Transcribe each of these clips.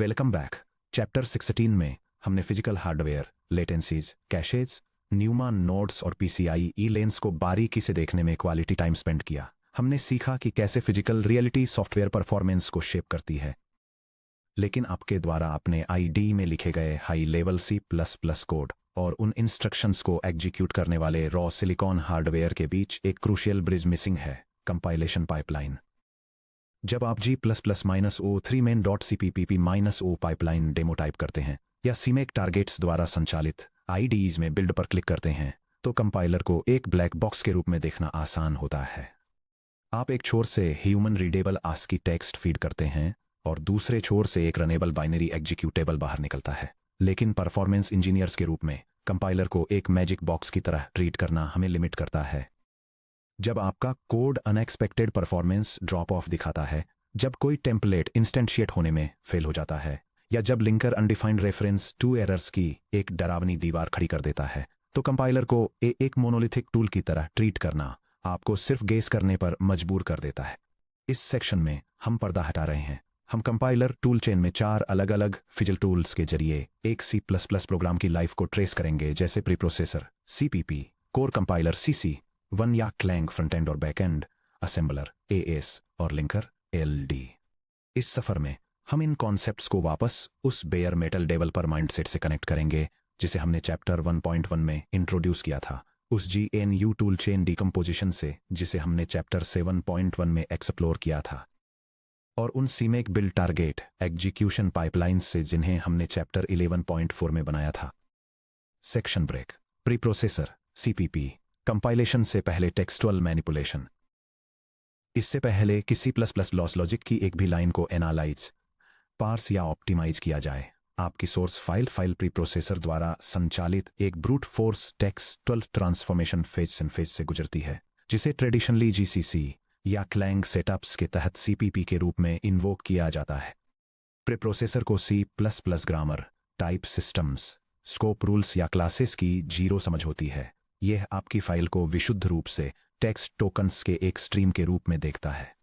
Welcome back. Chapter 16 में हमने physical hardware, latencies, caches, NUMA nodes और पीसीआई लेंस को बारीकी से देखने में क्वालिटी टाइम स्पेंड किया। हमने सीखा कि कैसे फिजिकल रियलिटी सॉफ्टवेयर परफॉर्मेंस को शेप करती है। लेकिन आपके द्वारा अपने आईडी में लिखे गए हाई लेवल C++ कोड और उन इंस्ट्रक्शंस को एग्जीक्यूट करने वाले रॉ सिलिकॉन हार्डवेयर के बीच एक क्रूशियल ब्रिज मिसिंग है, कंपाइलेशन पाइपलाइन। जब आप G++-O3 main.cpp-O pipeline demo type करते हैं या सीमेक टारगेट्स द्वारा संचालित आईडीज में बिल्ड पर क्लिक करते हैं तो कंपाइलर को एक ब्लैक बॉक्स के रूप में देखना आसान होता है। आप एक छोर से human readable ASCII text feed करते हैं और दूसरे छोर से एक रनेबल बाइनरी एग्जीक्यूटेबल बाहर निकलता है। लेकिन परफॉर्मेंस इंजीनियर्स के रूप में कंपाइलर को एक मैजिक बॉक्स की तरह ट्रीट करना हमें लिमिट करता है। जब आपका code unexpected performance drop of दिखाता है, जब कोई टेम्पलेट इंस्टेंशिएट होने में फेल हो जाता है या जब linker undefined reference to errors की एक डरावनी दीवार खड़ी कर देता है, तो कंपाइलर को एक मोनोलिथिक टूल की तरह ट्रीट करना आपको सिर्फ गेस करने पर मजबूर कर देता है। इस सेक्शन में हम पर्दा हटा रहे हैं। हम कंपाइलर टूल चेन में 4 अलग अलग फिजिकल टूल्स के जरिए एक C++ प्रोग्राम की लाइफ को ट्रेस करेंगे, जैसे preprocessor CPP, core compiler CC1 या क्लैंग फ्रंट एंड और बैक एंड, असेंबलर AS और लिंकर LD। इस सफर में हम इन कॉन्सेप्ट्स को वापस उस बेयर मेटल डेवलपर माइंडसेट से कनेक्ट करेंगे जिसे हमने चैप्टर 1.1 में इंट्रोड्यूस किया था, उस GNU टूल चेन डिकम्पोजिशन से जिसे हमने चैप्टर 7.1 में एक्सप्लोर किया था, और उन CMake build target execution pipelines से जिन्हें हमने चैप्टर 11.4 में बनाया था। Section break. Preprocessor CPP, compilation से पहले टेक्सटुअल मैनिपुलेशन। इससे पहले कि C++ लॉस लॉजिक की एक भी लाइन को एनालाइज, पार्स या ऑप्टिमाइज किया जाए, आपकी सोर्स फाइल प्रीप्रोसेसर द्वारा संचालित एक brute force textual transformation phase से गुजरती है, जिसे ट्रेडिशनली GCC या क्लैंग सेटअप्स के तहत CPP के रूप में इन्वोक किया जाता है। प्रीप्रोसेसर को C++ grammar, type systems, scope rules या क्लासेस की जीरो समझ होती है। यह आपकी फाइल को विशुद्ध रूप से टेक्स्ट टोकन्स के एक स्ट्रीम के रूप में देखता है।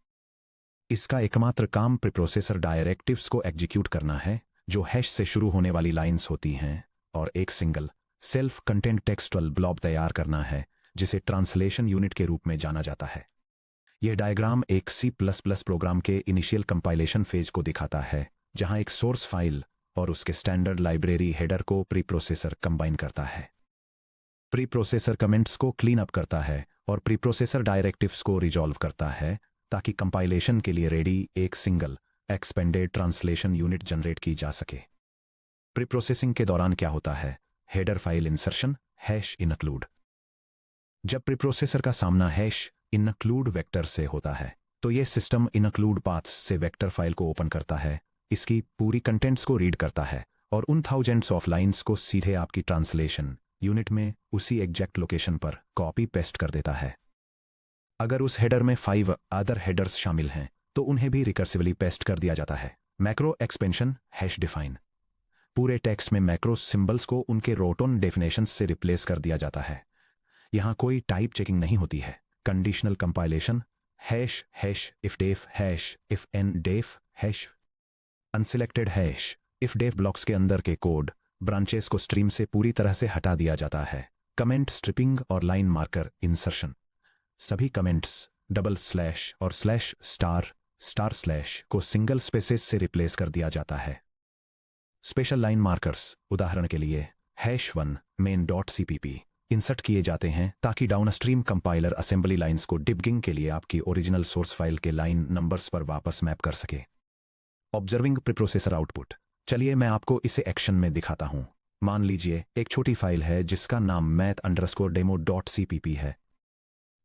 इसका एकमात्र काम प्रीप्रोसेसर डायरेक्टिव्स को एग्जीक्यूट करना है, जो हैश से शुरू होने वाली लाइंस होती हैं, और एक single self content textual blob तैयार करना है जिसे ट्रांसलेशन यूनिट के रूप में जाना जाता है। यह डायग्राम एक C++ प्रोग्राम के इनिशियल कंपाइलेशन फेज को दिखाता है, जहां एक सोर्स फाइल और उसके स्टैंडर्ड लाइब्रेरी हेडर को प्रीप्रोसेसर कंबाइन करता है। प्रीप्रोसेसर कमेंट्स को क्लीन अप करता है और प्रीप्रोसेसर डायरेक्टिव्स को रिजॉल्व करता है ताकि कंपाइलेशन के लिए रेडी एक single expanded translation unit generate की जा सके। प्रीप्रोसेसिंग के दौरान क्या होता है? Header file insertion, hash include. जब प्रीप्रोसेसर का सामना हैश इनक्लूड वेक्टर से होता है तो यह सिस्टम इनक्लूड पाथ्स से वेक्टर फाइल को ओपन करता है, इसकी पूरी कंटेंट्स को रीड करता है और उन थाउजेंड्स ऑफ लाइंस को सीधे आपकी ट्रांसलेशन यूनिट में उसी एग्जैक्ट लोकेशन पर कॉपी पेस्ट कर देता है। अगर उस हेडर में 5 अदर हेडर्स शामिल हैं तो उन्हें भी रिकर्सिवली पेस्ट कर दिया जाता है। Macro expansion, hash define. पूरे टेक्स्ट में मैक्रो सिंबल्स को उनके रोटोन डेफिनेशंस से रिप्लेस कर दिया जाता है। यहां कोई टाइप चेकिंग नहीं होती है। Conditional compilation, hash hash ifdef hash if n def hash unselected hash if def blocks के अंदर के कोड ब्रांचेस को स्ट्रीम से पूरी तरह से हटा दिया जाता है। कमेंट स्ट्रिपिंग और लाइन मार्कर इंसर्शन। सभी कमेंट्स डबल स्लैश और स्लैश स्टार स्टार स्लैश को सिंगल स्पेसेस से रिप्लेस कर दिया जाता है। स्पेशल लाइन मार्कर्स, उदाहरण के लिए #1 main.cpp इंसर्ट किए जाते हैं ताकि डाउनस्ट्रीम कंपाइलर असेंबली लाइंस को डिबगिंग के लिए आपकी ओरिजिनल सोर्स फाइल के लाइन नंबर्स पर वापस मैप कर सके। Observing preprocessor output. चलिए मैं आपको इसे एक्शन में दिखाता हूं। मान लीजिए एक छोटी फाइल है जिसका नाम math_demo.cpp है।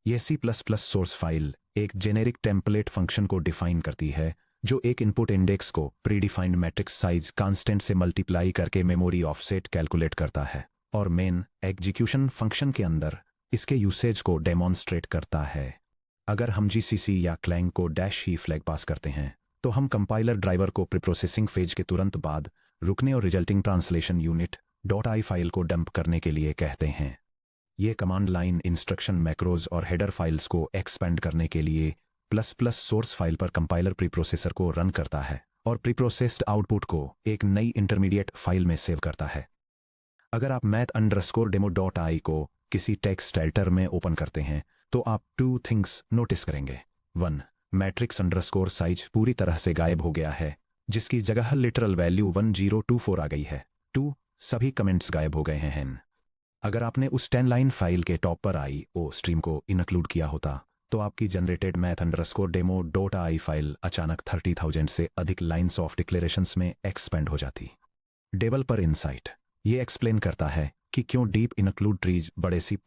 यह C++ सोर्स फाइल एक जेनेरिक टेम्पलेट फंक्शन को डिफाइन करती है जो एक इनपुट इंडेक्स को प्रीडिफाइंड मैट्रिक्स साइज कांस्टेंट से मल्टीप्लाई करके मेमोरी ऑफसेट कैलकुलेट करता है और मेन एग्जीक्यूशन फंक्शन के अंदर इसके यूसेज को डेमोन्स्ट्रेट करता है। अगर हम GCC या क्लैंग को -ही फ्लैग पास करते हैं तो हम कंपाइलर ड्राइवर को प्रीप्रोसेसिंग फेज के तुरंत बाद रुकने और resulting translation unit .i file को डंप करने के लिए कहते हैं। ये कमांड लाइन इंस्ट्रक्शन मैक्रोज और हेडर फाइल्स को एक्सपेंड करने के लिए ++ सोर्स फाइल पर कंपाइलर प्रीप्रोसेसर को रन करता है और प्रीप्रोसेस्ड आउटपुट को एक नई इंटरमीडिएट फाइल में सेव करता है। अगर आप math_demo.i को किसी टेक्स्ट एडिटर में ओपन करते हैं तो आप 2 थिंग्स नोटिस करेंगे। 1, matrix_size पूरी तरह से गायब हो गया है, जिसकी जगह लिटरल वैल्यू 1024 आ गई है। 2, सभी कमेंट्स गायब हो गए हैं। अगर आपने उस 10 लाइन फाइल के टॉप पर IO स्ट्रीम को इंक्लूड किया होता तो आपकी जनरेटेड math_demo.i फाइल अचानक 30,000 से अधिक लाइन्स ऑफ डिक्लेरेशंस में एक्सपेंड हो जाती। डेवलपर इनसाइट ये एक्सप्लेन करता है कि क्यों डीप इंक्लूड ट्रीज बड़े C++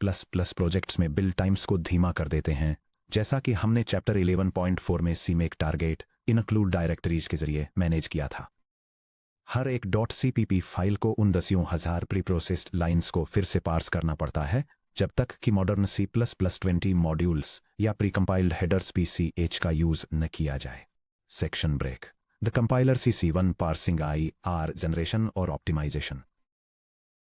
प्रोजेक्ट्स में बिल्ड टाइम्स को धीमा कर देते हैं, जैसा कि हमने चैप्टर 11.4 में CMake टारगेट इंक्लूड डायरेक्टरीज के जरिए मैनेज किया था। हर एक .cpp फाइल को उन 10,000 प्रीप्रोसेस्ड लाइन्स को फिर से पार्स करना पड़ता है जब तक कि मॉडर्न C++ 20 मॉड्यूल्स या प्रीकम्पाइल्ड हेडर्स PCH का यूज न किया जाए। Section break. The compiler CC1 parsing IR generation और ऑप्टिमाइजेशन।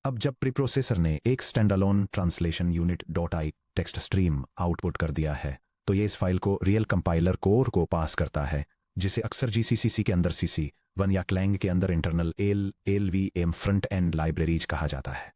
अब जब प्रीप्रोसेसर ने एक standalone translation unit .i text stream output कर दिया है तो ये इस फाइल को रियल कंपाइलर कोर को पास करता है, जिसे अक्सर GCC के अंदर CC1 या क्लैंग के अंदर internal LLVM front end libraries कहा जाता है।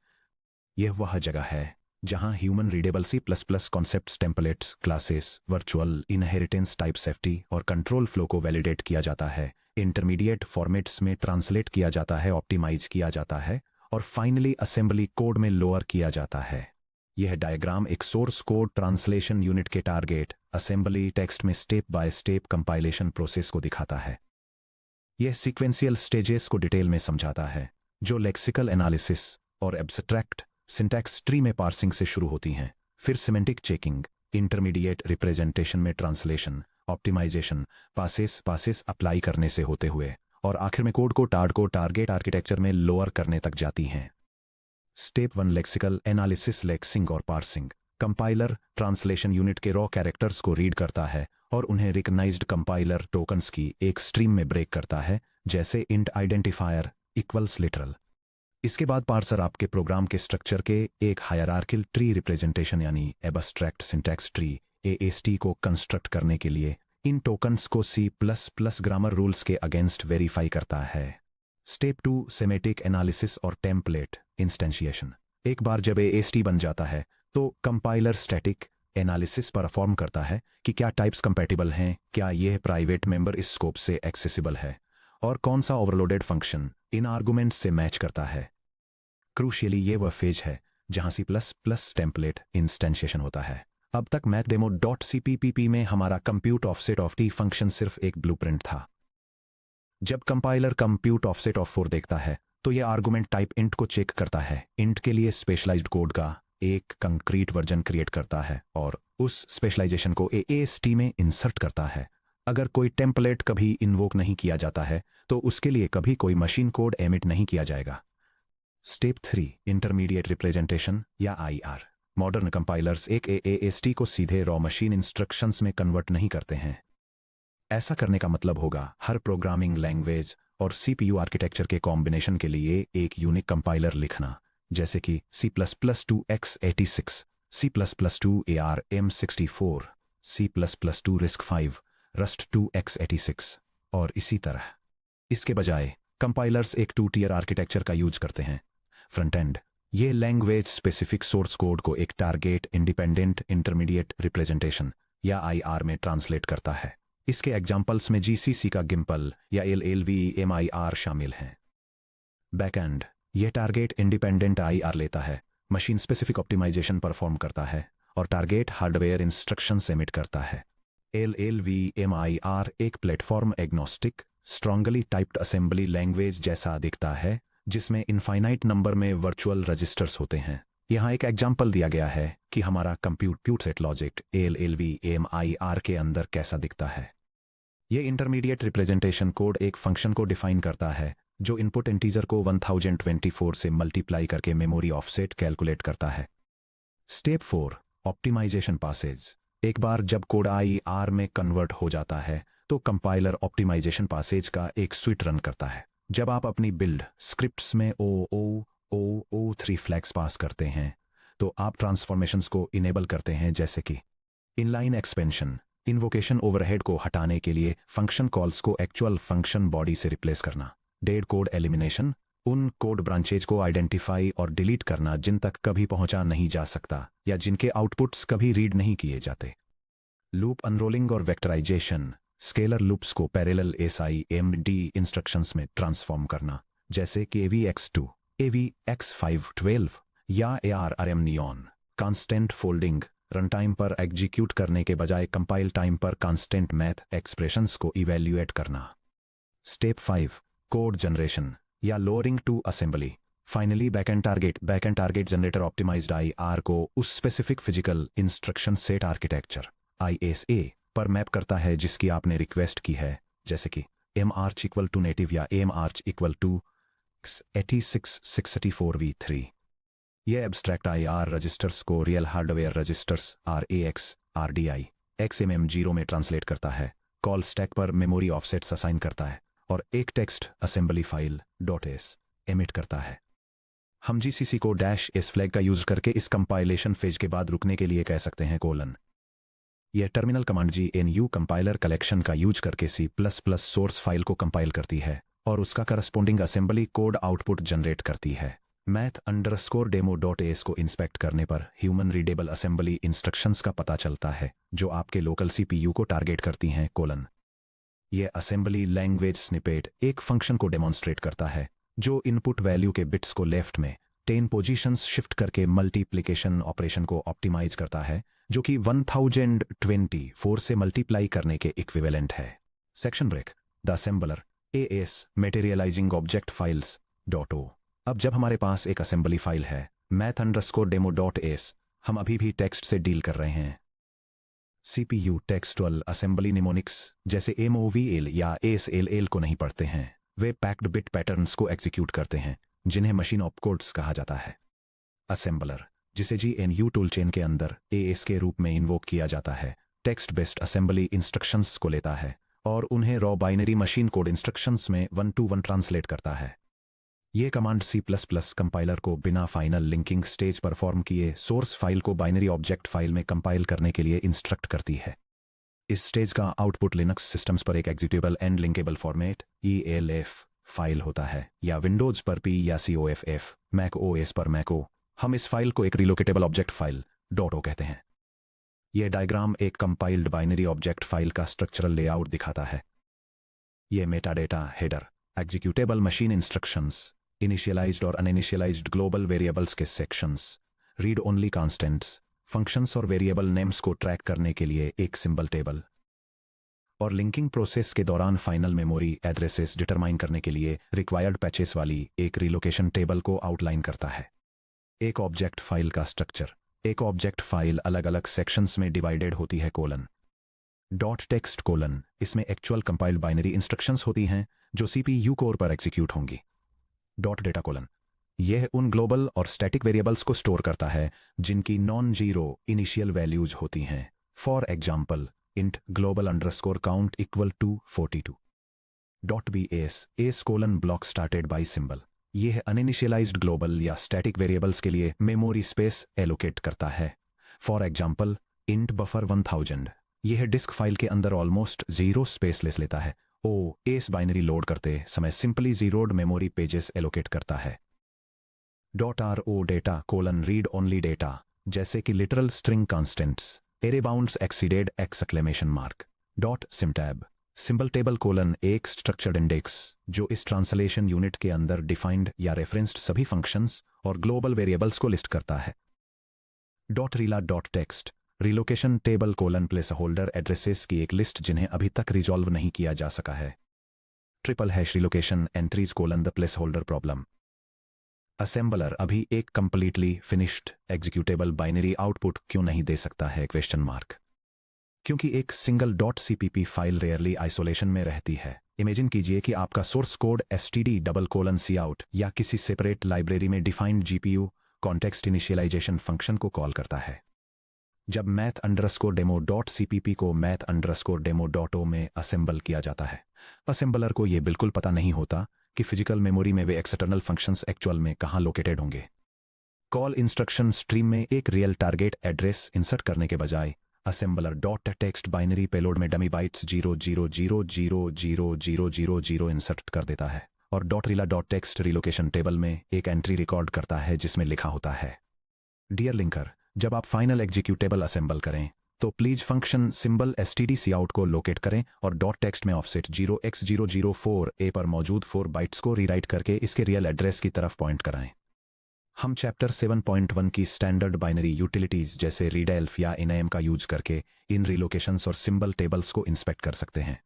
यह वह जगह है जहां human readable C++ concepts, templates, classes, virtual inheritance, type safety और कंट्रोल फ्लो को वैलिडेट किया जाता है, इंटरमीडिएट फॉर्मेट्स में ट्रांसलेट किया जाता है, ऑप्टिमाइज किया जाता है और फाइनली असेंबली कोड में लोअर किया जाता है। यह डायग्राम एक सोर्स कोड ट्रांसलेशन यूनिट के टारगेट असेंबली टेक्स्ट में step by step compilation process को दिखाता है। यह सीक्वेंशियल स्टेजेस को डिटेल में समझाता है, जो लेक्सिकल एनालिसिस और एब्स्ट्रैक्ट सिंटैक्स ट्री में पार्सिंग से शुरू होती हैं, फिर सिमेंटिक चेकिंग, इंटरमीडिएट रिप्रेजेंटेशन में ट्रांसलेशन, ऑप्टिमाइजेशन, पासेस अप्लाई करने से होते हुए और आखिर में कोड को टारगेट आर्किटेक्चर में लोअर करने तक जाती हैं। स्टेप 1 लेक्सिकल एनालिसिस, लेक्सिंग और पार्सिंग। कंपाइलर ट्रांसलेशन यूनिट के रॉ कैरेक्टर्स को रीड करता है और उन्हें रिकग्नाइज्ड कंपाइलर टोकन्स की एक स्ट्रीम में ब्रेक करता है, जैसे इंट आइडेंटिफायर इक्वल्स लिटरल। इसके बाद पार्सर आपके प्रोग्राम के स्ट्रक्चर के एक हायरार्किकल ट्री रिप्रेजेंटेशन यानी एब्स्ट्रैक्ट सिंटैक्स ट्री AST को कंस्ट्रक्ट करने के लिए इन टोकन्स को C++ ग्रामर रूल्स के अगेंस्ट वेरीफाई करता है। स्टेप 2 सेमेटिक एनालिसिस और टेम्पलेट इंस्टेंशिएशन। एक बार जब AST बन जाता है तो कंपाइलर स्टैटिक एनालिसिस परफॉर्म करता है कि क्या टाइप्स कंपैटिबल हैं, क्या यह प्राइवेट मेंबर इस स्कोप से एक्सेसिबल है और कौन सा ओवरलोडेड फंक्शन इन आर्गुमेंट्स से मैच करता है। क्रूशियली ये वह फेज है जहां C++ टेम्पलेट इंस्टेंशिएशन होता है। अब तक math_demo.cpp में हमारा compute offset of t function सिर्फ एक ब्लूप्रिंट था। जब कंपाइलर कंप्यूट ऑफसेट ऑफ 4 देखता है तो यह आर्गुमेंट टाइप इंट को चेक करता है, इंट के लिए स्पेशलाइज्ड कोड का एक कंक्रीट वर्जन क्रिएट करता है और उस स्पेशलाइजेशन को AST में इंसर्ट करता है। अगर कोई टेम्पलेट कभी इन्वोक नहीं किया जाता है तो उसके लिए कभी कोई मशीन कोड एमिट नहीं किया जाएगा। स्टेप 3 इंटरमीडिएट रिप्रेजेंटेशन या IR। मॉडर्न कंपाइलर्स एक AST को सीधे रॉ मशीन इंस्ट्रक्शंस में कन्वर्ट नहीं करते हैं। ऐसा करने का मतलब होगा हर प्रोग्रामिंग लैंग्वेज और CPU आर्किटेक्चर के कॉम्बिनेशन के लिए एक यूनिक कंपाइलर लिखना, जैसे कि C++2 x86, C++2 ARM64, C++2 RISC-V, Rust2 x86 और इसी तरह। इसके बजाय कंपाइलर्स एक 2-tier आर्किटेक्चर का यूज करते हैं। फ्रंट एंड ये लैंग्वेज स्पेसिफिक सोर्स कोड को एक टारगेट इंडिपेंडेंट इंटरमीडिएट रिप्रेजेंटेशन या IR में ट्रांसलेट करता है। इसके एग्जाम्पल्स में GCC का गिम्पल या LLVMIR शामिल हैं। बैकएंड यह टारगेट इंडिपेंडेंट IR लेता है, मशीन स्पेसिफिक ऑप्टिमाइजेशन परफॉर्म करता है और टारगेट हार्डवेयर इंस्ट्रक्शंस एमिट करता है। LLVMIR एक platform agnostic strongly typed assembly language जैसा दिखता है, जिसमें इनफाइनाइट नंबर में वर्चुअल रजिस्टर्स होते हैं। यहाँ एक एग्जाम्पल दिया गया है कि हमारा कंप्यूट सेट लॉजिक LLVMIR के अंदर कैसा दिखता है। यह इंटरमीडिएट रिप्रेजेंटेशन कोड एक फंक्शन को डिफाइन करता है जो इनपुट इंटीजर को 1024 से मल्टीप्लाई करके मेमोरी ऑफसेट कैलकुलेट करता है। Step 4 optimisation passes. एक बार जब कोड IR में कन्वर्ट हो जाता है तो कंपाइलर ऑप्टिमाइजेशन पासेज का एक स्विट रन करता है। जब आप अपनी बिल्ड स्क्रिप्ट्स में OO3 फ्लैग्स पास करते हैं तो आप ट्रांसफॉर्मेशंस को इनेबल करते हैं, जैसे कि इनलाइन एक्सपेंशन, इन्वोकेशन ओवरहेड को हटाने के लिए फंक्शन कॉल्स को एक्चुअल फंक्शन बॉडी से रिप्लेस करना। डेड कोड एलिमिनेशन, उन कोड ब्रांचेज को आइडेंटिफाई और डिलीट करना जिन तक कभी पहुंचा नहीं जा सकता या जिनके आउटपुट्स कभी रीड नहीं किए जाते। लूप अनरोलिंग और वेक्टराइजेशन, स्केलर लूप्स को पैरेलल SIMD इंस्ट्रक्शंस में ट्रांसफॉर्म करना, जैसे कि AVX2, AVX512 या ARRM Neon. Constant folding, runtime पर एग्जीक्यूट करने के बजाय कंपाइल टाइम पर कांस्टेंट मैथ एक्सप्रेशंस को इवैल्यूएट करना। स्टेप 5, कोड जनरेशन या lowering to assembly. Finally backend target generator optimised IR को उस specific physical instruction set architecture ISA पर मैप करता है जिसकी आपने रिक्वेस्ट की है, जैसे कि march इक्वल टू नेटिव या march इक्वल टू x86 ये एब्स्ट्रैक्ट IR रजिस्टर्स को real hardware registers RAX, RDI, XMM0 में ट्रांसलेट करता है, कॉल स्टैक पर मेमोरी ऑफसेट्स असाइन करता है और एक text assembly file .s emit करता है। हम GCC को -s फ्लैग का यूज करके इस कंपाइलेशन फेज के बाद रुकने के लिए कह सकते हैं : यह terminal command GNU compiler collection का यूज करके C++ सोर्स फाइल को कंपाइल करती है और उसका corresponding assembly code output generate करती है। math_demo.s को इंस्पेक्ट करने पर ह्यूमन रीडेबल असेंबली इंस्ट्रक्शंस का पता चलता है जो आपके लोकल CPU को टारगेट करती हैं : यह असेंबली लैंग्वेज स्निपेट एक फंक्शन को डेमोन्स्ट्रेट करता है जो इनपुट वैल्यू के बिट्स को लेफ्ट में 10 पोजीशंस शिफ्ट करके मल्टीप्लिकेशन ऑपरेशन को ऑप्टिमाइज करता है, जो कि 1024 से मल्टीप्लाई करने के इक्विवेलेंट है। Section break, the assembler AS materializing object files .o। अब जब हमारे पास एक असेंबली फाइल है math_demo.s, हम अभी भी टेक्स्ट से डील कर रहे हैं। CPU टेक्सटुअल असेंबली निमोनिक्स जैसे MOVL या ASLL को नहीं पढ़ते हैं, वे पैक्ड बिट पैटर्न्स को एग्जीक्यूट करते हैं जिन्हें मशीन ऑपकोड्स कहा जाता है। असेंबलर, जिसे GNU टूलचेन के अंदर AS के रूप में इन्वोक किया जाता है, टेक्स्ट बेस्ड असेंबली इंस्ट्रक्शंस को लेता है और उन्हें raw binary machine code instructions में 1-to-1 ट्रांसलेट करता है। ये कमांड C++ कंपाइलर को बिना फाइनल लिंकिंग स्टेज परफॉर्म किए सोर्स फाइल को बाइनरी ऑब्जेक्ट फाइल में कंपाइल करने के लिए इंस्ट्रक्ट करती है। इस स्टेज का आउटपुट लिनक्स सिस्टम्स पर एक executable and linkable format ELF file होता है, या विंडोज पर P या COFF, मैक OS पर मैको। हम इस फाइल को एक रिलोकेटेबल ऑब्जेक्ट फाइल .o कहते हैं। यह डायग्राम एक कंपाइल्ड बाइनरी ऑब्जेक्ट फाइल का स्ट्रक्चरल लेआउट दिखाता है। यह metadata, header, executable machine instructions, initialised और अनइनिशियलाइज्ड ग्लोबल वेरिएबल्स के sections, read only constants, functions और वेरिएबल नेम्स को ट्रैक करने के लिए एक सिंबल टेबल, और लिंकिंग प्रोसेस के दौरान फाइनल मेमोरी एड्रेसेस डिटरमाइन करने के लिए रिक्वायर्ड पैचेस वाली एक रिलोकेशन टेबल को आउटलाइन करता है। एक ऑब्जेक्ट फाइल का स्ट्रक्चर, एक ऑब्जेक्ट फाइल अलग अलग सेक्शंस में डिवाइडेड होती है : .text : इसमें एक्चुअल कंपाइल्ड बाइनरी इंस्ट्रक्शंस होती हैं जो CPU कोर पर एग्जीक्यूट होंगी। .data : यह उन ग्लोबल और स्टैटिक वेरिएबल्स को स्टोर करता है जिनकी नॉन जीरो इनिशियल वैल्यूज होती हैं। For example, int global_count equal to 42. .bs block started by symbol, यह अनइनिशियलाइज्ड ग्लोबल या स्टैटिक वेरिएबल्स के लिए मेमोरी स्पेस एलोकेट करता है। फॉर एग्जाम्पल, int buffer1000, यह डिस्क फाइल के अंदर ऑलमोस्ट जीरो स्पेस लेता है। OS बाइनरी लोड करते समय सिंपली जीरोड मेमोरी पेजेस एलोकेट करता है। .ro data : read only data, जैसे कि literal string constants, array bounds exceeded ! .symtab symbol table : एक स्ट्रक्चर्ड इंडेक्स जो इस ट्रांसलेशन यूनिट के अंदर डिफाइंड या रेफरेंस्ड सभी फंक्शंस और ग्लोबल वेरिएबल्स को लिस्ट करता है। .rela.text relocation table : place holder addresses की एक लिस्ट जिन्हें अभी तक रिजॉल्व नहीं किया जा सका है। ## Relocation entries : the place holder problem. Assembler अभी एक completely finished executable binary output क्यों नहीं दे सकता है ? क्योंकि एक single .cpp file rarely isolation में रहती है। इमेजिन कीजिए कि आपका सोर्स कोड std:\cout या किसी सेपरेट लाइब्रेरी में defined GPU context initialisation function को कॉल करता है। जब math_demo.cpp को math_demo.o में असेंबल किया जाता है, असेंबलर को यह बिल्कुल पता नहीं होता कि फिजिकल मेमोरी में वे एक्सटर्नल फंक्शंस एक्चुअल में कहां लोकेटेड होंगे। कॉल इंस्ट्रक्शन स्ट्रीम में एक रियल टारगेट एड्रेस इंसर्ट करने के बजाय assembler dot text binary payload में डमी बाइट्स 000000000 इंसर्ट कर देता है और dot rela dot text relocation table में एक एंट्री रिकॉर्ड करता है जिसमें लिखा होता है, डियर लिंकर, जब आप फाइनल एग्जीक्यूटेबल असेंबल करें तो please function symbol stdc out को लोकेट करें और डॉट टेक्स्ट में ऑफसेट 0x004a पर मौजूद 4 बाइट्स को रीराइट करके इसके रियल एड्रेस की तरफ पॉइंट कराएं। हम चैप्टर 7.1 की स्टैंडर्ड बाइनरी यूटिलिटीज जैसे रीडेल्फ या इनएम का यूज करके इन रिलोकेशंस और सिंबल टेबल्स को इंस्पेक्ट कर सकते हैं।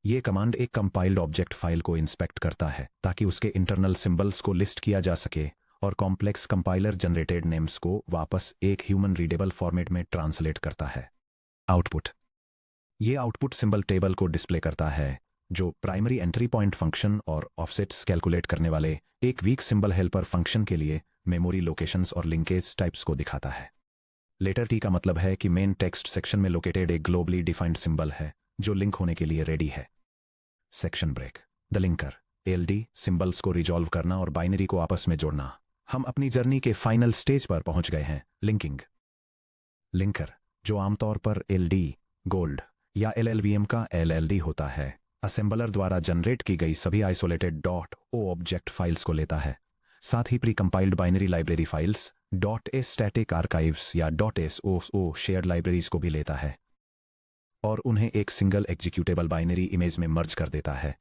ये कमांड एक कंपाइल्ड ऑब्जेक्ट फाइल को इंस्पेक्ट करता है ताकि उसके इंटरनल सिंबल्स को लिस्ट किया जा सके और कॉम्प्लेक्स कंपाइलर जनरेटेड नेम्स को वापस एक ह्यूमन रीडेबल फॉर्मेट में ट्रांसलेट करता है। आउटपुट, ये आउटपुट सिंबल टेबल को डिस्प्ले करता है जो प्राइमरी एंट्री पॉइंट फंक्शन और ऑफसेट्स कैलकुलेट करने वाले एक वीक सिंबल हेल्पर फंक्शन के लिए मेमोरी लोकेशंस और लिंकेज टाइप्स को दिखाता है। लेटर टी का मतलब है कि मेन टेक्स्ट सेक्शन में लोकेटेड एक ग्लोबली डिफाइंड सिंबल है जो लिंक होने के लिए रेडी है। Section break, the linker, LD, symbols को रिजॉल्व करना और बाइनरी को आपस में जोड़ना। हम अपनी जर्नी के फाइनल स्टेज पर पहुंच गए हैं, लिंकिंग। लिंकर, जो आमतौर पर एलडी, गोल्ड या एलएलवीएम का एलएलडी होता है, असेंबलर द्वारा जनरेट की गई सभी isolated dot O object files को लेता है, साथ ही pre compiled binary library files, dot S static archives या dot S O shared libraries को भी लेता है और उन्हें एक सिंगल एग्जीक्यूटेबल बाइनरी इमेज में मर्ज कर देता है।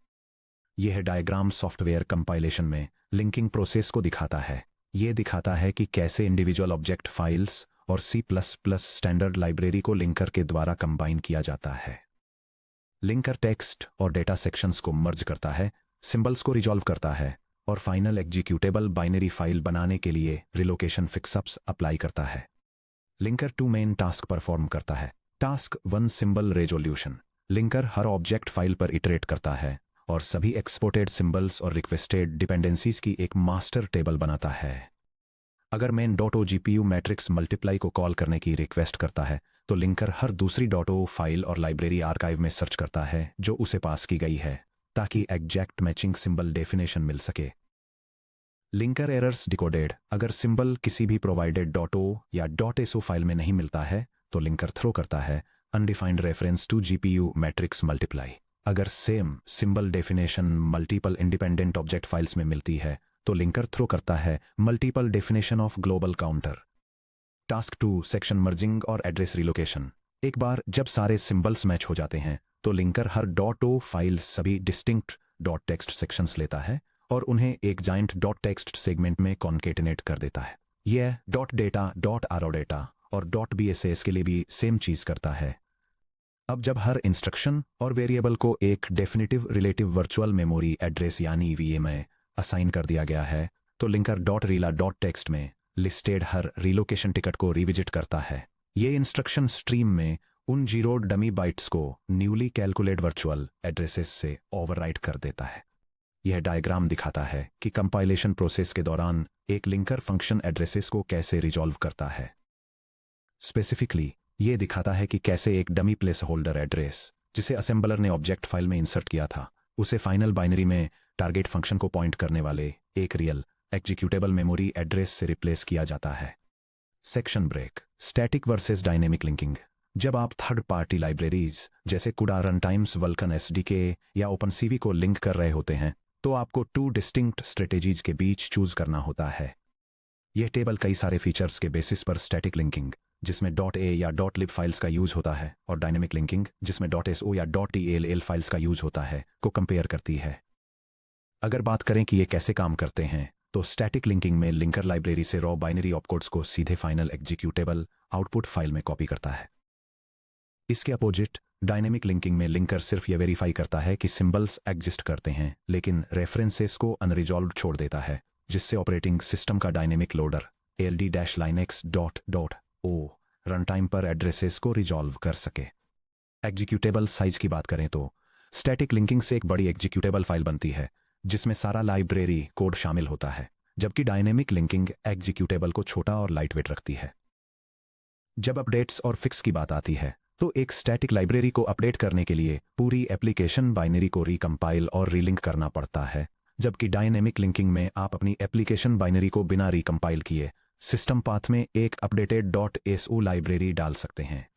यह डायग्राम सॉफ्टवेयर कंपाइलेशन में लिंकिंग प्रोसेस को दिखाता है। यह दिखाता है कि कैसे इंडिविजुअल ऑब्जेक्ट फाइल्स और C++ स्टैंडर्ड लाइब्रेरी को लिंकर के द्वारा कंबाइन किया जाता है। लिंकर टेक्स्ट और डेटा सेक्शंस को मर्ज करता है, सिंबल्स को रिजॉल्व करता है और फाइनल एग्जीक्यूटेबल बाइनरी फाइल बनाने के लिए रिलोकेशन फिक्सअप्स अप्लाई करता है। लिंकर 2 मेन टास्क परफॉर्म करता है। Task 1, symbol resolution. लिंकर हर ऑब्जेक्ट फाइल पर इटरेट करता है और सभी एक्सपोर्टेड सिंबल्स और रिक्वेस्टेड डिपेंडेंसीज की एक मास्टर टेबल बनाता है। अगर main .o GPU matrix multiply को कॉल करने की रिक्वेस्ट करता है तो लिंकर हर दूसरी .o फाइल और लाइब्रेरी आर्काइव में सर्च करता है जो उसे पास की गई है ताकि एग्जैक्ट मैचिंग सिंबल डेफिनेशन मिल सके। लिंकर एरर्स डिकोडेड, अगर सिंबल किसी भी प्रोवाइडेड .o या .so फाइल में नहीं मिलता है तो लिंकर थ्रो करता है undefined reference to GPU matrix multiply. अगर same symbol definition multiple independent object files में मिलती है तो लिंकर थ्रो करता है multiple definition of global counter. Task 2, section merging और एड्रेस रिलोकेशन। एक बार जब सारे सिंबल्स मैच हो जाते हैं तो लिंकर हर .o फाइल सभी डिस्टिंक्ट .text सेक्शंस लेता है और उन्हें एक जाइंट .text सेगमेंट में कॉन्केटिनेट कर देता है। यह .data, .arrowdata और .bss के लिए भी सेम चीज करता है। अब जब हर इंस्ट्रक्शन और वेरिएबल को एक definitive relative virtual memory address यानी VA में असाइन कर दिया गया है तो लिंकर .rela.text में लिस्टेड हर रिलोकेशन टिकट को रिविजिट करता है। ये इंस्ट्रक्शन स्ट्रीम में उन 0 डमी बाइट्स को न्यूली कैलकुलेट वर्चुअल एड्रेसेस से ओवरराइट कर देता है। यह डायग्राम दिखाता है कि कंपाइलेशन प्रोसेस के दौरान एक लिंकर फंक्शन एड्रेसेस को कैसे रिजॉल्व करता है। स्पेसिफिकली ये दिखाता है कि कैसे एक डमी प्लेस होल्डर एड्रेस जिसे असेंबलर ने ऑब्जेक्ट फाइल में इंसर्ट किया था उसे फाइनल बाइनरी में टारगेट फंक्शन को पॉइंट करने वाले एक रियल एग्जीक्यूटेबल मेमोरी एड्रेस से रिप्लेस किया जाता है। Section break, static versus dynamic linking. जब आप थर्ड पार्टी लाइब्रेरीज जैसे कुडा, रनटाइम्स, वल्कन SDK या ओपनसीवी को लिंक कर रहे होते हैं तो आपको 2 डिस्टिंक्ट स्ट्रेटेजीज के बीच चूज करना होता है। यह टेबल कई सारे फीचर्स के बेसिस पर स्टैटिक लिंकिंग जिसमें .a या .lib फाइल्स का यूज होता है और डायनेमिक लिंकिंग जिसमें .so या .tall फाइल्स का यूज होता है को कंपेयर करती है। अगर बात करें कि ये कैसे काम करते हैं तो स्टैटिक लिंकिंग में लिंकर लाइब्रेरी से रॉ बाइनरी ऑपकोड्स को सीधे फाइनल एग्जीक्यूटेबल आउटपुट फाइल में कॉपी करता है। इसके अपोजिट डायनेमिक लिंकिंग में लिंकर सिर्फ यह वेरीफाई करता है कि सिंबल्स एग्जिस्ट करते हैं लेकिन रेफरेंसेस को अनरिजॉल्व्ड छोड़ देता है जिससे ऑपरेटिंग सिस्टम का डायनेमिक लोडर ALD-Linux.o रनटाइम पर एड्रेसेस को रिजॉल्व कर सके। एग्जीक्यूटेबल साइज की बात करें तो स्टैटिक लिंकिंग से एक बड़ी एग्जीक्यूटेबल फाइल बनती है जिसमें सारा लाइब्रेरी कोड शामिल होता है, जबकि डायनेमिक लिंकिंग एग्जीक्यूटेबल को छोटा और लाइटवेट रखती है। जब अपडेट्स और फिक्स की बात आती है तो एक स्टैटिक लाइब्रेरी को अपडेट करने के लिए पूरी एप्लीकेशन बाइनरी को रिकम्पाइल और रीलिंक करना पड़ता है, जबकि डायनेमिक लिंकिंग में आप अपनी एप्लीकेशन बाइनरी को बिना रिकम्पाइल किए सिस्टम पाथ में एक अपडेटेड .so लाइब्रेरी डाल सकते हैं।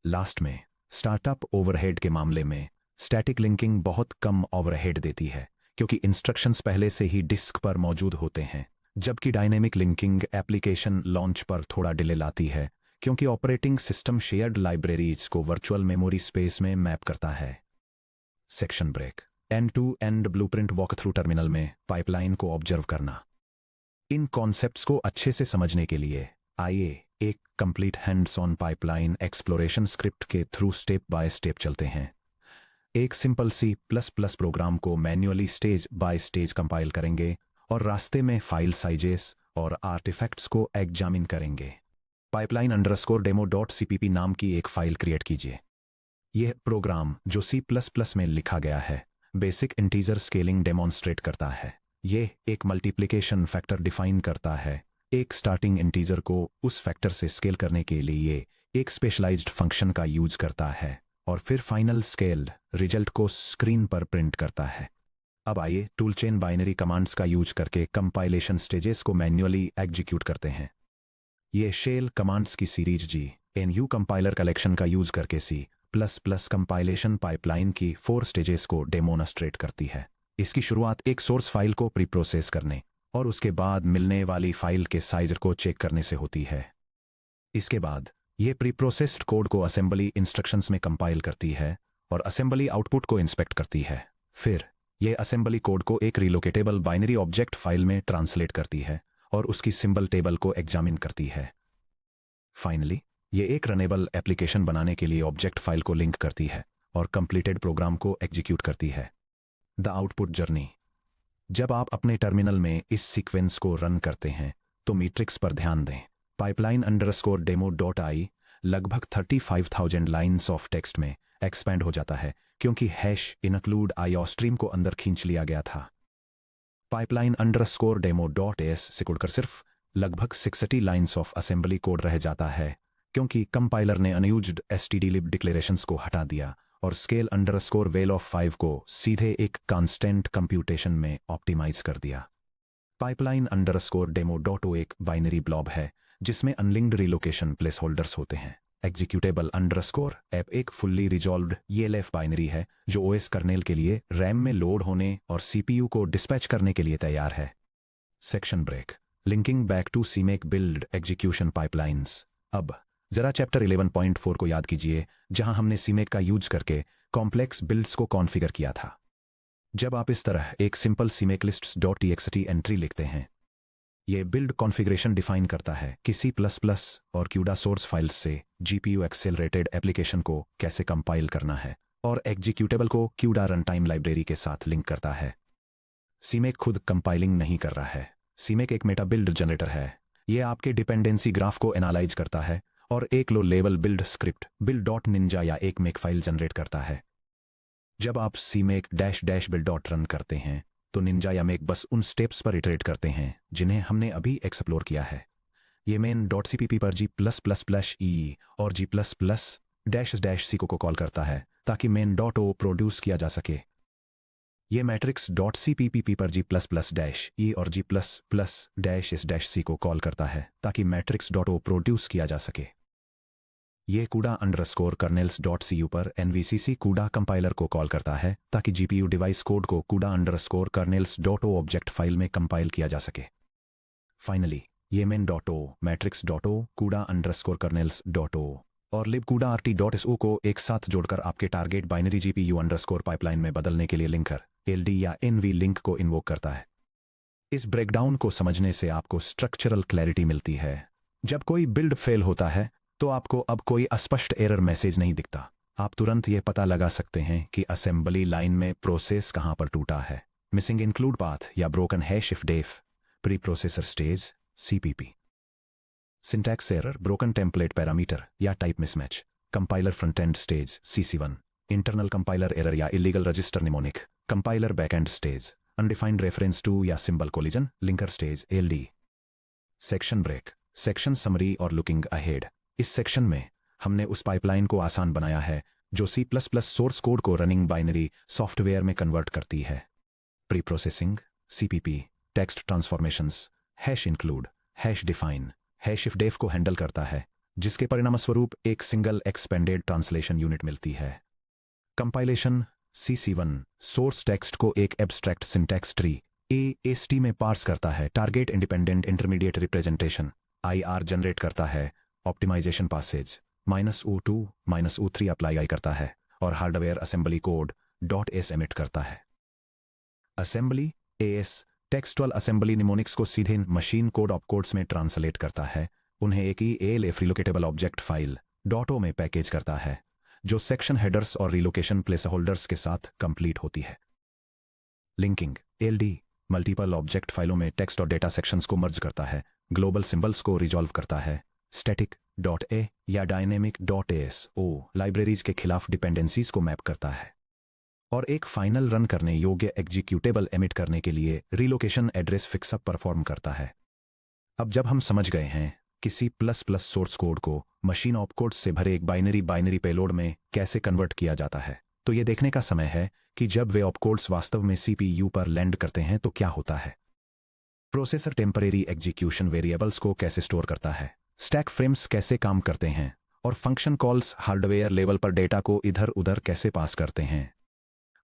लास्ट में स्टार्टअप ओवरहेड के मामले में स्टैटिक लिंकिंग बहुत कम ओवरहेड देती है क्योंकि इंस्ट्रक्शंस पहले से ही डिस्क पर मौजूद होते हैं, जबकि डायनेमिक लिंकिंग एप्लीकेशन लॉन्च पर थोड़ा डिले लाती है क्योंकि ऑपरेटिंग सिस्टम शेयर्ड लाइब्रेरीज को वर्चुअल मेमोरी स्पेस में मैप करता है। Section break. End to end blueprint walk through terminal में पाइपलाइन को ऑब्जर्व करना। इन कॉन्सेप्ट्स को अच्छे से समझने के लिए आइए एक complete hands on pipeline exploration script के थ्रू स्टेप बाय स्टेप चलते हैं। एक सिंपल C++ प्रोग्राम को manually stage by stage compile करेंगे और रास्ते में फाइल साइजेस और आर्टिफैक्ट्स को एग्जामिन करेंगे। पाइपलाइन _demo.cpp नाम की एक फाइल क्रिएट कीजिए। यह प्रोग्राम जो C++ में लिखा गया है बेसिक इंटीजर स्केलिंग डेमोन्स्ट्रेट करता है। यह एक मल्टीप्लिकेशन फैक्टर डिफाइन करता है। एक स्टार्टिंग इंटीजर को उस फैक्टर से स्केल करने के लिए एक स्पेशलाइज्ड फंक्शन का यूज करता है और फिर फाइनल स्केल्ड रिजल्ट को स्क्रीन पर प्रिंट करता है। अब आइए टूलचेन बाइनरी कमांड्स का यूज करके कंपाइलेशन स्टेजेस को मैन्युअली एग्जीक्यूट करते हैं। ये शेल कमांड्स की सीरीज GNU कंपाइलर कलेक्शन का यूज करके C++ कंपाइलेशन पाइपलाइन की 4 स्टेजेस को डेमोन्स्ट्रेट करती है। इसकी शुरुआत एक सोर्स फाइल को प्री प्रोसेस करने और उसके बाद मिलने वाली फाइल के साइज को चेक करने से होती है। इसके बाद ये प्री प्रोसेस्ड कोड को असेंबली इंस्ट्रक्शंस में कंपाइल करती है और असेंबली आउटपुट को इंस्पेक्ट करती है। फिर ये असेंबली कोड को एक रिलोकेटेबल बाइनरी ऑब्जेक्ट फाइल में ट्रांसलेट करती है और उसकी सिंबल टेबल को एग्जामिन करती है। फाइनली ये एक रनेबल एप्लीकेशन बनाने के लिए ऑब्जेक्ट फाइल को लिंक करती है और कंप्लीटेड प्रोग्राम को एग्जीक्यूट करती है। The output journey. जब आप अपने टर्मिनल में इस सीक्वेंस को रन करते हैं तो मैट्रिक्स पर ध्यान दें। पाइपलाइन _demo.i लगभग 35,000 लाइन्स ऑफ टेक्स्ट में एक्सपैंड हो जाता है क्योंकि हैश include IOStream को अंदर खींच लिया गया था। पाइपलाइन _demo.s सिकुड़कर सिर्फ लगभग 60 लाइन्स ऑफ असेंबली कोड रह जाता है क्योंकि कंपाइलर ने अनयूज्ड stdlib डिक्लेरेशंस को हटा दिया और स्केल _val of 5 को सीधे एक कांस्टेंट कंप्यूटेशन में ऑप्टिमाइज कर दिया। पाइपलाइन _demo.o एक बाइनरी ब्लॉब है जिसमें अनलिंक्ड रिलोकेशन प्लेस होल्डर्स होते हैं। एग्जीक्यूटेबल _app एक फुल्ली रिजॉल्व्ड ELF बाइनरी है जो OS कर्नेल के लिए रैम में लोड होने और CPU को डिस्पैच करने के लिए तैयार है। Section break. Linking back to CMake build execution pipelines. अब जरा चैप्टर 11.4 को याद कीजिए जहां हमने CMake का यूज करके कॉम्प्लेक्स बिल्ड्स को कॉन्फ़िगर किया था। जब आप इस तरह एक सिंपल CMake lists.txt एंट्री लिखते हैं, यह बिल्ड कॉन्फ़िगरेशन डिफाइन करता है कि C++ और CUDA सोर्स फाइल्स से GPU एक्सेलरेटेड एप्लीकेशन को कैसे कंपाइल करना है और एग्जीक्यूटेबल को CUDA रनटाइम लाइब्रेरी के साथ लिंक करता है। CMake खुद कंपाइलिंग नहीं कर रहा है। CMake एक मेटा बिल्ड जनरेटर है। यह आपके डिपेंडेंसी ग्राफ को एनालाइज करता है और एक low level build script build.ninja या एक मेक फाइल जनरेट करता है। जब आप CMake -build रन करते हैं तो निंजा या मेक बस उन स्टेप्स पर इटरेट करते हैं जिन्हें हमने अभी एक्सप्लोर किया है। ये main.cpp पर G++e और G++-c को कॉल करता है ताकि main.o प्रोड्यूस किया जा सके। ये matrix.cpp पर G++-e और G++-s-c को कॉल करता है ताकि matrix.o प्रोड्यूस किया जा सके। ये CUDA_kernels.cu पर NVCC CUDA कंपाइलर को कॉल करता है ताकि GPU डिवाइस कोड को CUDA_kernels.o ऑब्जेक्ट फाइल में कंपाइल किया जा सके। फाइनली ये main.o, matrix.o, CUDA_kernels.o और libcudart.so को एक साथ जोड़कर आपके टारगेट बाइनरी GPU पाइपलाइन में बदलने के लिए लिंकर LD या NV लिंक को इन्वोक करता है। इस ब्रेकडाउन को समझने से आपको स्ट्रक्चरल क्लैरिटी मिलती है। जब कोई बिल्ड फेल होता है तो आपको अब कोई अस्पष्ट एरर मैसेज नहीं दिखता। आप तुरंत ये पता लगा सकते हैं कि असेंबली लाइन में प्रोसेस कहां पर टूटा है। मिसिंग इंक्लूड पाथ या broken hash if def, pre processor stage CPP। Syntax error, broken template parameter या type mismatch, compiler front end stage CC1, internal compiler error या illegal register mnemonic, compiler backend stage, undefined reference to या symbol collision, linker stage LD। Section break, section summary और looking ahead. इस section में हमने उस pipeline को आसान बनाया है जो C++ सोर्स कोड को रनिंग बाइनरी सॉफ्टवेयर में कन्वर्ट करती है। Preprocessing, CPP, text transformations, hash include, hash define, hash if def को हैंडल करता है जिसके परिणामस्वरूप एक सिंगल एक्सपेंडेड ट्रांसलेशन यूनिट मिलती है। कंपाइलेशन CC1 सोर्स टेक्स्ट को एक एब्स्ट्रैक्ट सिंटैक्स ट्री AST में पार्स करता है। Target independent intermediate representation IR generate करता है। Optimisation Passage -O2 -O3 apply I करता है और hardware assembly code .s emit करता है। Assembly AS textual assembly mnemonics को सीधे मशीन कोड ऑपकोड्स में ट्रांसलेट करता है, उन्हें एक ही ELF relocatable object file .o में पैकेज करता है, जो सेक्शन हेडर्स और रिलोकेशन प्लेस होल्डर्स के साथ कंप्लीट होती है। लिंकिंग LD मल्टीपल ऑब्जेक्ट फाइलों में टेक्स्ट और डेटा सेक्शंस को मर्ज करता है, ग्लोबल सिंबल्स को रिजॉल्व करता है। स्टैटिक .a या डायनेमिक .ASO लाइब्रेरीज के खिलाफ डिपेंडेंसीज को मैप करता है और एक फाइनल रन करने योग्य एग्जीक्यूटेबल एमिट करने के लिए रिलोकेशन एड्रेस फिक्सअप परफॉर्म करता है। अब जब हम समझ गए हैं कि C++ सोर्स कोड को मशीन ऑपकोड्स से भरे एक बाइनरी पेलोड में कैसे कन्वर्ट किया जाता है, तो ये देखने का समय है कि जब वे ऑपकोड्स वास्तव में CPU पर लैंड करते हैं तो क्या होता है। प्रोसेसर टेम्परेरी एग्जीक्यूशन वेरिएबल्स को कैसे स्टोर करता है, स्टैक फ्रेम्स कैसे काम करते हैं और फंक्शन कॉल्स हार्डवेयर लेवल पर डेटा को इधर उधर कैसे पास करते हैं।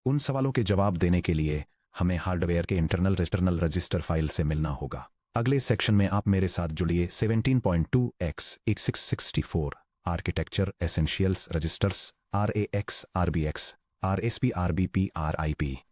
उन सवालों के जवाब देने के लिए हमें हार्डवेयर के इंटरनल रजिस्टर फाइल से मिलना होगा। अगले सेक्शन में आप मेरे साथ जुड़िए। 17.2x8664 architecture essentials registers RAX RBX RSP RBP RIP।